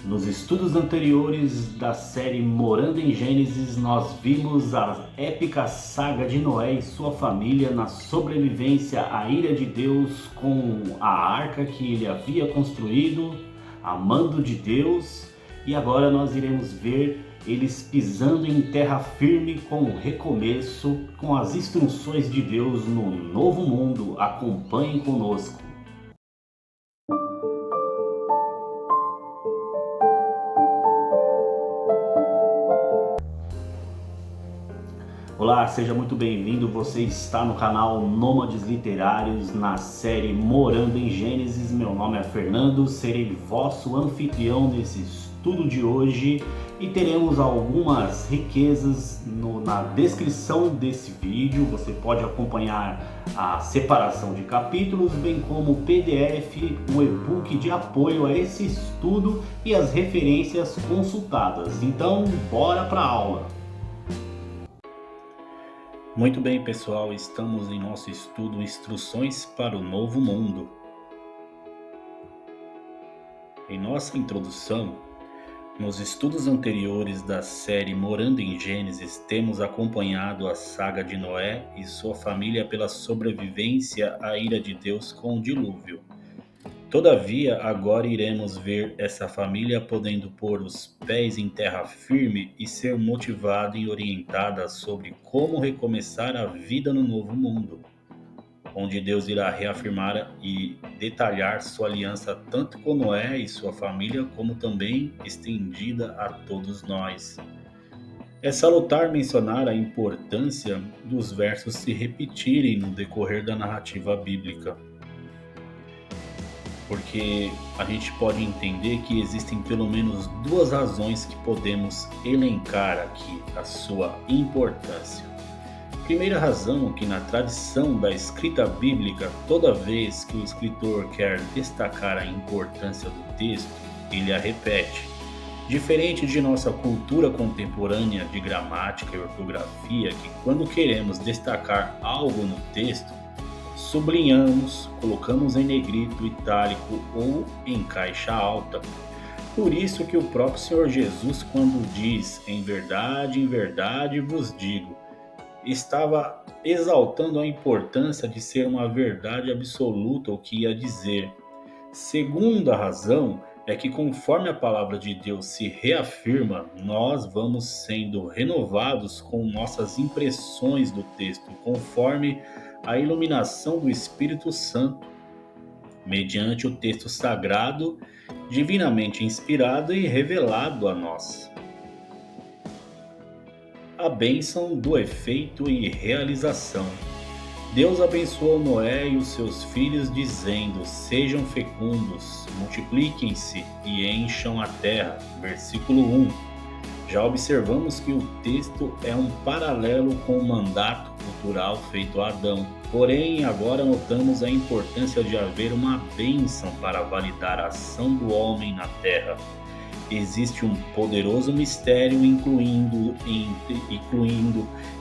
Nos estudos anteriores da série Morando em Gênesis, nós vimos a épica saga de Noé e sua família na sobrevivência à ira de Deus com a arca que ele havia construído, a mando de Deus, e agora nós iremos ver eles pisando em terra firme com o recomeço, com as instruções de Deus no novo mundo. Acompanhem conosco. Olá, seja muito bem-vindo. Você está no canal Nômades Literários na série Morando em Gênesis. Meu nome é Fernando, serei vosso anfitrião nesse estudo de hoje e teremos algumas riquezas na descrição desse vídeo. Você pode acompanhar a separação de capítulos, bem como o PDF, um e-book de apoio a esse estudo e as referências consultadas. Então, bora para a aula! Muito bem, pessoal, estamos em nosso estudo Instruções para o Novo Mundo. Em nossa introdução, nos estudos anteriores da série Morando em Gênesis, temos acompanhado a saga de Noé e sua família pela sobrevivência à ira de Deus com o dilúvio. Todavia, agora iremos ver essa família podendo pôr os pés em terra firme e ser motivada e orientada sobre como recomeçar a vida no novo mundo, onde Deus irá reafirmar e detalhar sua aliança tanto com Noé e sua família, como também estendida a todos nós. É salutar mencionar a importância dos versos se repetirem no decorrer da narrativa bíblica, porque a gente pode entender que existem pelo menos duas razões que podemos elencar aqui a sua importância. Primeira razão é que na tradição da escrita bíblica, toda vez que o escritor quer destacar a importância do texto, ele a repete. Diferente de nossa cultura contemporânea de gramática e ortografia, que quando queremos destacar algo no texto, sublinhamos, colocamos em negrito, itálico ou em caixa alta. Por isso que o próprio Senhor Jesus, quando diz em verdade vos digo, estava exaltando a importância de ser uma verdade absoluta o que ia dizer. Segunda razão é que conforme a palavra de Deus se reafirma, nós vamos sendo renovados com nossas impressões do texto, conforme a iluminação do Espírito Santo, mediante o texto sagrado, divinamente inspirado e revelado a nós. A bênção do efeito e realização. Deus abençoou Noé e os seus filhos, dizendo: sejam fecundos, multipliquem-se e encham a terra. Versículo 1. Já observamos que o texto é um paralelo com o mandato cultural feito a Adão. Porém, agora notamos a importância de haver uma bênção para validar a ação do homem na terra. Existe um poderoso mistério incluindo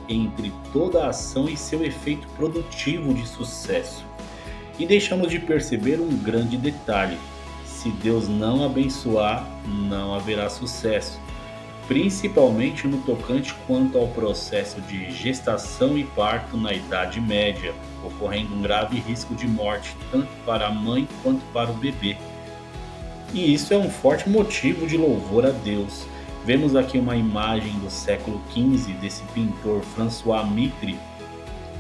entre toda a ação e seu efeito produtivo de sucesso. E deixamos de perceber um grande detalhe: se Deus não abençoar, não haverá sucesso, principalmente no tocante quanto ao processo de gestação e parto na Idade Média, ocorrendo um grave risco de morte tanto para a mãe quanto para o bebê. E isso é um forte motivo de louvor a Deus. Vemos aqui uma imagem do século XV desse pintor François Mitry,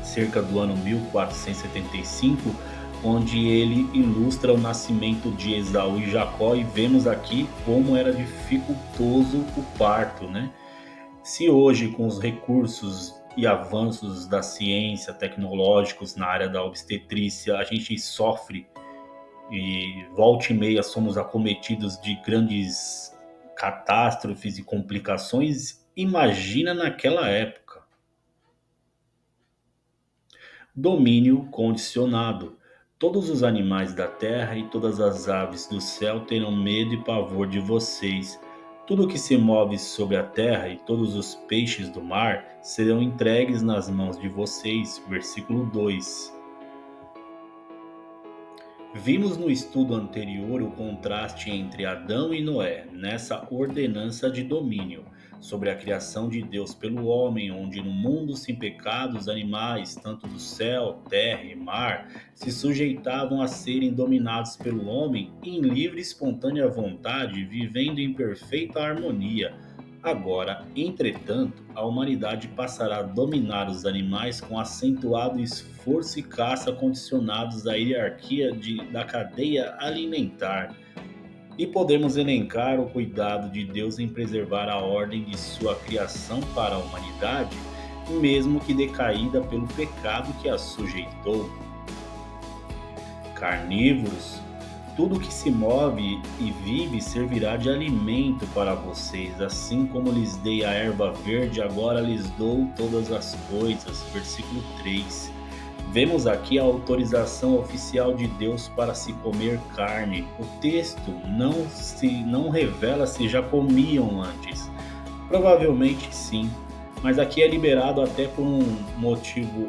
cerca do ano 1475, onde ele ilustra o nascimento de Esaú e Jacó, e vemos aqui como era dificultoso o parto, né? Se hoje, com os recursos e avanços da ciência, tecnológicos na área da obstetrícia, a gente sofre e volta e meia somos acometidos de grandes catástrofes e complicações, imagina naquela época. Domínio condicionado. Todos os animais da terra e todas as aves do céu terão medo e pavor de vocês. Tudo que se move sobre a terra e todos os peixes do mar serão entregues nas mãos de vocês. Versículo 2. Vimos no estudo anterior o contraste entre Adão e Noé nessa ordenança de domínio sobre a criação de Deus pelo homem, onde no mundo sem pecado os animais, tanto do céu, terra e mar, se sujeitavam a serem dominados pelo homem em livre e espontânea vontade, vivendo em perfeita harmonia. Agora, entretanto, a humanidade passará a dominar os animais com acentuado esforço e caça condicionados à hierarquia da cadeia alimentar. E podemos elencar o cuidado de Deus em preservar a ordem de sua criação para a humanidade, mesmo que decaída pelo pecado que a sujeitou. Carnívoros, tudo que se move e vive servirá de alimento para vocês, assim como lhes dei a erva verde, agora lhes dou todas as coisas. Versículo 3. Vemos aqui a autorização oficial de Deus para se comer carne. O texto não revela se já comiam antes. Provavelmente sim, mas aqui é liberado até por um motivo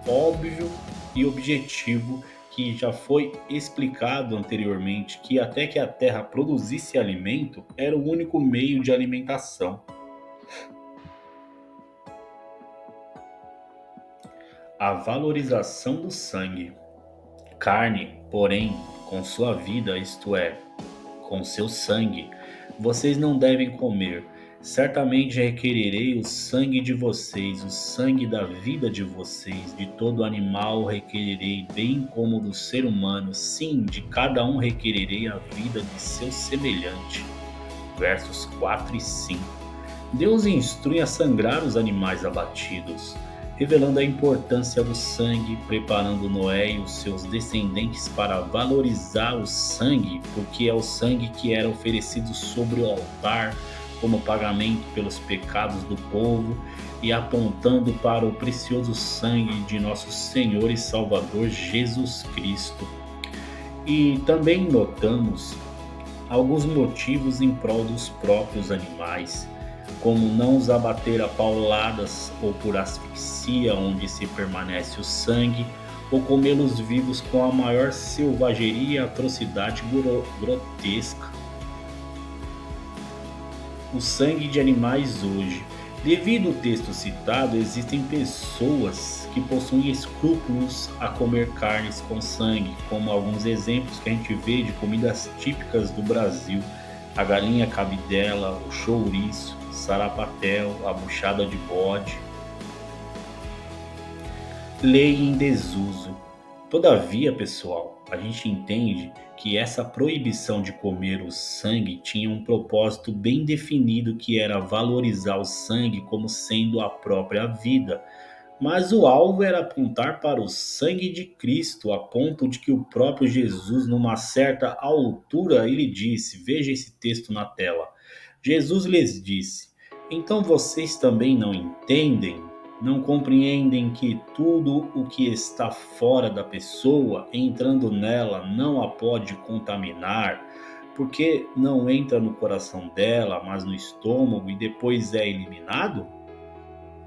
óbvio e objetivo que já foi explicado anteriormente, que até que a terra produzisse alimento era o único meio de alimentação. A valorização do sangue. Carne, porém, com sua vida, isto é, com seu sangue, vocês não devem comer. Certamente requererei o sangue de vocês, o sangue da vida de vocês, de todo animal requererei, bem como do ser humano. Sim, de cada um requererei a vida de seu semelhante. Versos 4 e 5. Deus instrui a sangrar os animais abatidos, revelando a importância do sangue, preparando Noé e os seus descendentes para valorizar o sangue, porque é o sangue que era oferecido sobre o altar como pagamento pelos pecados do povo e apontando para o precioso sangue de nosso Senhor e Salvador Jesus Cristo. E também notamos alguns motivos em prol dos próprios animais, como não os abater a pauladas ou por asfixia, onde se permanece o sangue, ou comê-los vivos com a maior selvageria e atrocidade grotesca. O sangue de animais hoje. Devido ao texto citado, existem pessoas que possuem escrúpulos a comer carnes com sangue, como alguns exemplos que a gente vê de comidas típicas do Brasil: a galinha cabidela, o chouriço, sarapatel, a buchada de bode. Lei em desuso. Todavia, pessoal, a gente entende que essa proibição de comer o sangue tinha um propósito bem definido, que era valorizar o sangue como sendo a própria vida. Mas o alvo era apontar para o sangue de Cristo, a ponto de que o próprio Jesus, numa certa altura, ele disse, veja esse texto na tela. Jesus lhes disse: então vocês também não entendem? Não compreendem que tudo o que está fora da pessoa, entrando nela, não a pode contaminar, porque não entra no coração dela, mas no estômago e depois é eliminado?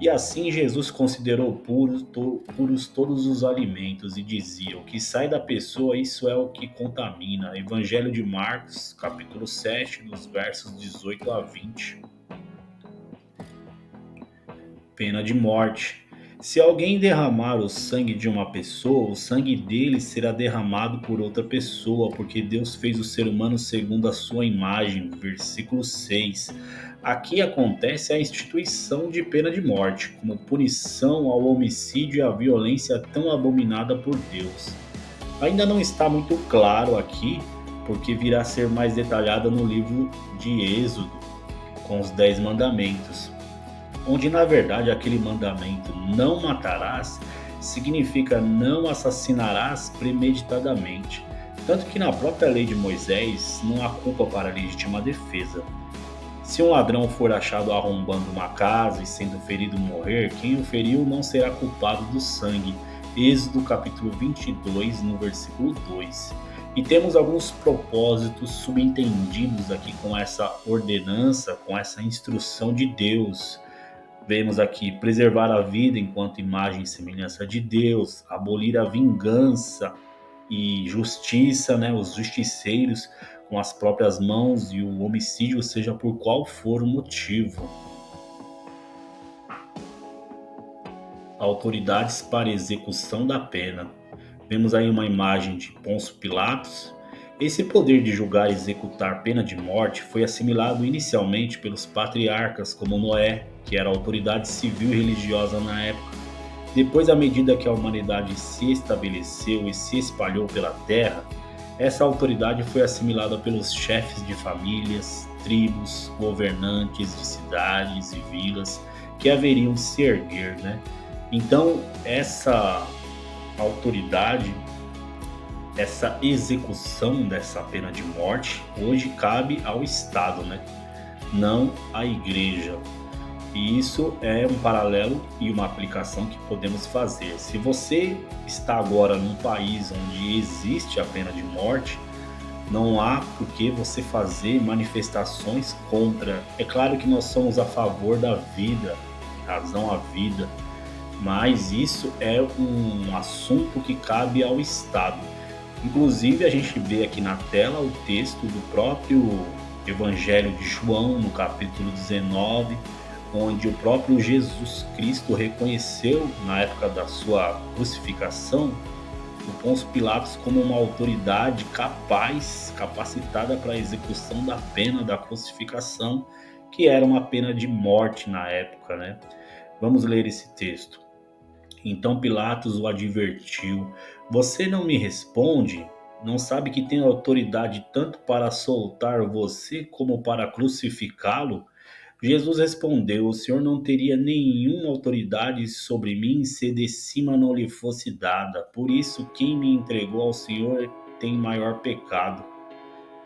E assim Jesus considerou puros todos os alimentos e dizia: o que sai da pessoa, isso é o que contamina. Evangelho de Marcos, capítulo 7, dos versos 18 a 20. Pena de morte. Se alguém derramar o sangue de uma pessoa, o sangue dele será derramado por outra pessoa, porque Deus fez o ser humano segundo a sua imagem. Versículo 6. Aqui acontece a instituição de pena de morte, como punição ao homicídio e à violência tão abominada por Deus. Ainda não está muito claro aqui, porque virá a ser mais detalhada no livro de Êxodo, com os 10 mandamentos, onde na verdade aquele mandamento não matarás significa não assassinarás premeditadamente. Tanto que na própria lei de Moisés não há culpa para legítima defesa. Se um ladrão for achado arrombando uma casa e sendo ferido morrer, quem o feriu não será culpado do sangue. Êxodo capítulo 22, no versículo 2. E temos alguns propósitos subentendidos aqui com essa ordenança, com essa instrução de Deus. Vemos aqui preservar a vida enquanto imagem e semelhança de Deus, abolir a vingança, e justiça, né, os justiceiros com as próprias mãos e o homicídio, seja por qual for o motivo. Autoridades para execução da pena. Vemos aí uma imagem de Pôncio Pilatos. Esse poder de julgar e executar pena de morte foi assimilado inicialmente pelos patriarcas como Noé, que era a autoridade civil e religiosa na época. Depois, à medida que a humanidade se estabeleceu e se espalhou pela terra, essa autoridade foi assimilada pelos chefes de famílias, tribos, governantes de cidades e vilas que haveriam de se erguer, né? Então, essa autoridade, essa execução dessa pena de morte, hoje cabe ao Estado, né? Não à igreja. E isso é um paralelo e uma aplicação que podemos fazer. Se você está agora num país onde existe a pena de morte, não há por que você fazer manifestações contra. É claro que nós somos a favor da vida, razão à vida, mas isso é um assunto que cabe ao Estado. Inclusive, a gente vê aqui na tela o texto do próprio Evangelho de João, no capítulo 19, onde o próprio Jesus Cristo reconheceu, na época da sua crucificação, o Pôncio Pilatos como uma autoridade capacitada para a execução da pena da crucificação, que era uma pena de morte na época, né? Vamos ler esse texto. Então Pilatos o advertiu: Você não me responde? Não sabe que tenho autoridade tanto para soltar você como para crucificá-lo? Jesus respondeu: O Senhor não teria nenhuma autoridade sobre mim se de cima não lhe fosse dada. Por isso, quem me entregou ao Senhor tem maior pecado.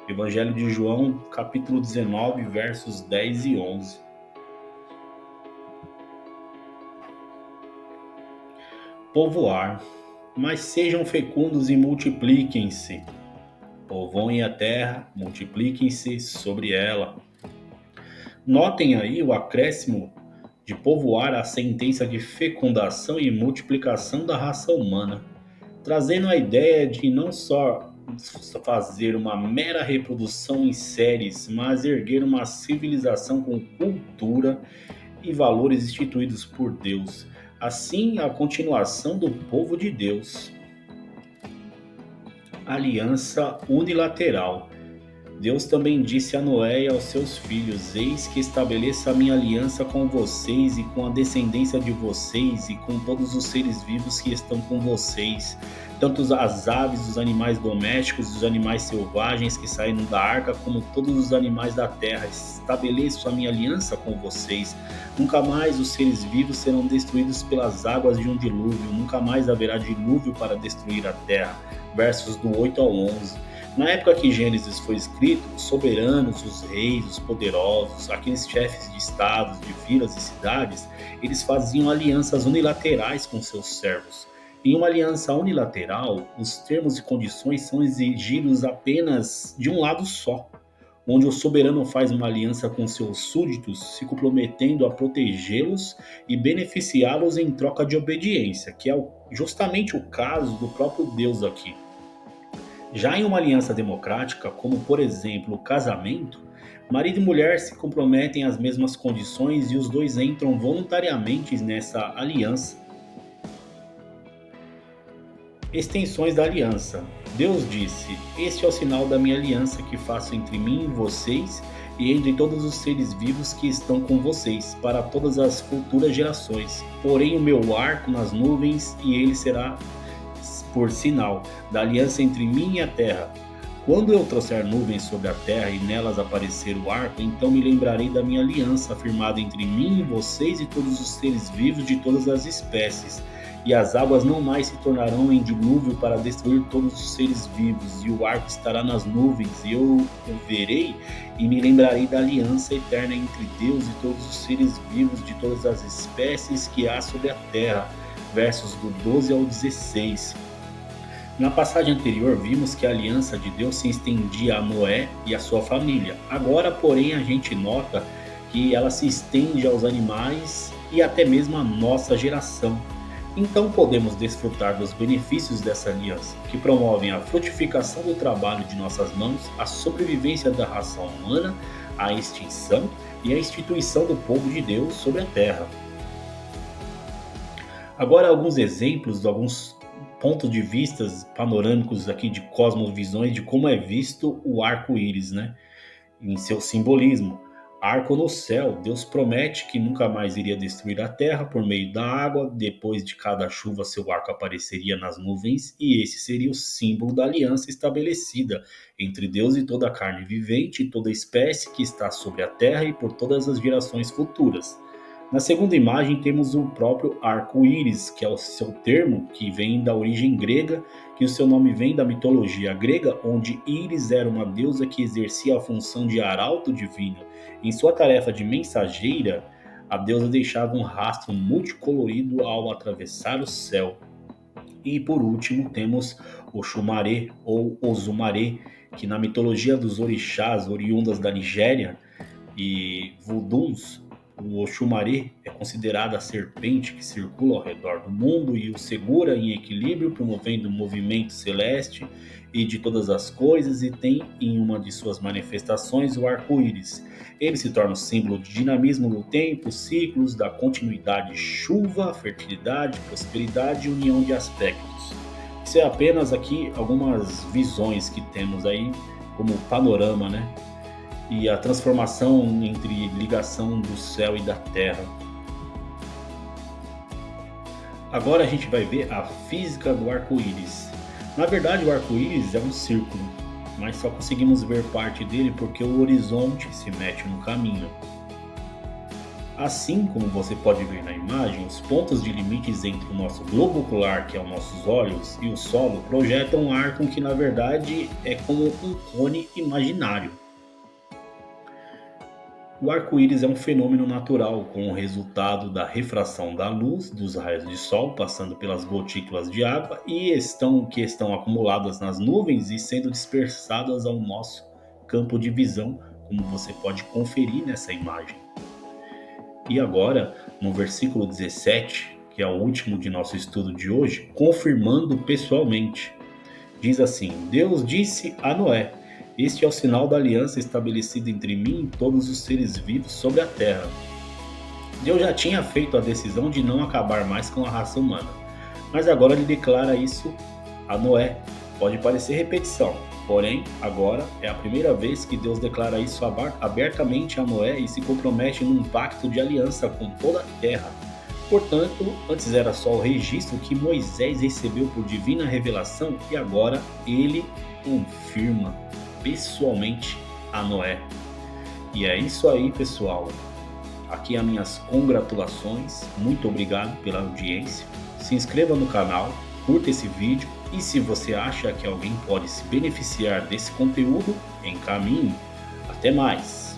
Evangelho de João, capítulo 19, versos 10 e 11. Povoar. Mas sejam fecundos e multipliquem-se. Povoem a terra, multipliquem-se sobre ela. Notem aí o acréscimo de povoar a sentença de fecundação e multiplicação da raça humana, trazendo a ideia de não só fazer uma mera reprodução em séries, mas erguer uma civilização com cultura e valores instituídos por Deus. Assim, a continuação do povo de Deus. Aliança unilateral. Deus também disse a Noé e aos seus filhos: Eis que estabeleço a minha aliança com vocês e com a descendência de vocês e com todos os seres vivos que estão com vocês, tanto as aves, os animais domésticos, os animais selvagens que saíram da arca, como todos os animais da terra. Estabeleço a minha aliança com vocês. Nunca mais os seres vivos serão destruídos pelas águas de um dilúvio, nunca mais haverá dilúvio para destruir a terra. Versos do 8 ao 11. Na época que Gênesis foi escrito, os soberanos, os reis, os poderosos, aqueles chefes de estados, de vilas e cidades, eles faziam alianças unilaterais com seus servos. Em uma aliança unilateral, os termos e condições são exigidos apenas de um lado só, onde o soberano faz uma aliança com seus súditos, se comprometendo a protegê-los e beneficiá-los em troca de obediência, que é justamente o caso do próprio Deus aqui. Já em uma aliança democrática, como por exemplo o casamento, marido e mulher se comprometem às mesmas condições e os dois entram voluntariamente nessa aliança. Extensões da aliança. Deus disse: Este é o sinal da minha aliança que faço entre mim e vocês e entre todos os seres vivos que estão com vocês, para todas as futuras gerações. Porém o meu arco nas nuvens e ele será por sinal da aliança entre mim e a terra. Quando eu trouxer nuvens sobre a terra e nelas aparecer o arco, então me lembrarei da minha aliança firmada entre mim e vocês e todos os seres vivos de todas as espécies. E as águas não mais se tornarão em dilúvio para destruir todos os seres vivos, e o arco estará nas nuvens, e eu o verei e me lembrarei da aliança eterna entre Deus e todos os seres vivos de todas as espécies que há sobre a terra. Versos do 12 ao 16. Na passagem anterior, vimos que a aliança de Deus se estendia a Noé e a sua família. Agora, porém, a gente nota que ela se estende aos animais e até mesmo à nossa geração. Então podemos desfrutar dos benefícios dessa aliança, que promovem a frutificação do trabalho de nossas mãos, a sobrevivência da raça humana, a extinção e a instituição do povo de Deus sobre a terra. Agora, alguns exemplos, alguns pontos de vistas panorâmicos aqui de cosmovisões de como é visto o arco-íris, né? Em seu simbolismo. Arco no céu, Deus promete que nunca mais iria destruir a terra por meio da água. Depois de cada chuva, seu arco apareceria nas nuvens, e esse seria o símbolo da aliança estabelecida entre Deus e toda a carne vivente e toda espécie que está sobre a terra e por todas as gerações futuras. Na segunda imagem temos o próprio arco-íris, que é o seu termo que vem da origem grega, que o seu nome vem da mitologia grega, onde Íris era uma deusa que exercia a função de arauto divino. Em sua tarefa de mensageira, a deusa deixava um rastro multicolorido ao atravessar o céu. E por último temos o Xumaré ou Ozumaré, que na mitologia dos orixás oriundas da Nigéria e Vuduns, o Oxumaré é considerada a serpente que circula ao redor do mundo e o segura em equilíbrio, promovendo o movimento celeste e de todas as coisas, e tem em uma de suas manifestações o arco-íris. Ele se torna o símbolo de dinamismo do tempo, ciclos, da continuidade, chuva, fertilidade, prosperidade e união de aspectos. Isso é apenas aqui algumas visões que temos aí como panorama, né? E a transformação entre ligação do céu e da terra. Agora a gente vai ver a física do arco-íris. Na verdade, o arco-íris é um círculo, mas só conseguimos ver parte dele porque o horizonte se mete no caminho. Assim como você pode ver na imagem, os pontos de limites entre o nosso globo ocular, que é os nossos olhos, e o solo projetam um arco que na verdade é como um cone imaginário. O arco-íris é um fenômeno natural com o resultado da refração da luz dos raios de sol passando pelas gotículas de água que estão acumuladas nas nuvens e sendo dispersadas ao nosso campo de visão, como você pode conferir nessa imagem. E agora, no versículo 17, que é o último de nosso estudo de hoje, confirmando pessoalmente, diz assim: Deus disse a Noé: este é o sinal da aliança estabelecida entre mim e todos os seres vivos sobre a terra. Deus já tinha feito a decisão de não acabar mais com a raça humana, mas agora ele declara isso a Noé. Pode parecer repetição, porém, agora é a primeira vez que Deus declara isso abertamente a Noé e se compromete num pacto de aliança com toda a terra. Portanto, antes era só o registro que Moisés recebeu por divina revelação e agora ele confirma pessoalmente a Noé. E é isso aí, pessoal. Aqui as minhas congratulações. Muito obrigado pela audiência. Se inscreva no canal, curta esse vídeo e se você acha que alguém pode se beneficiar desse conteúdo, encaminhe. Até mais!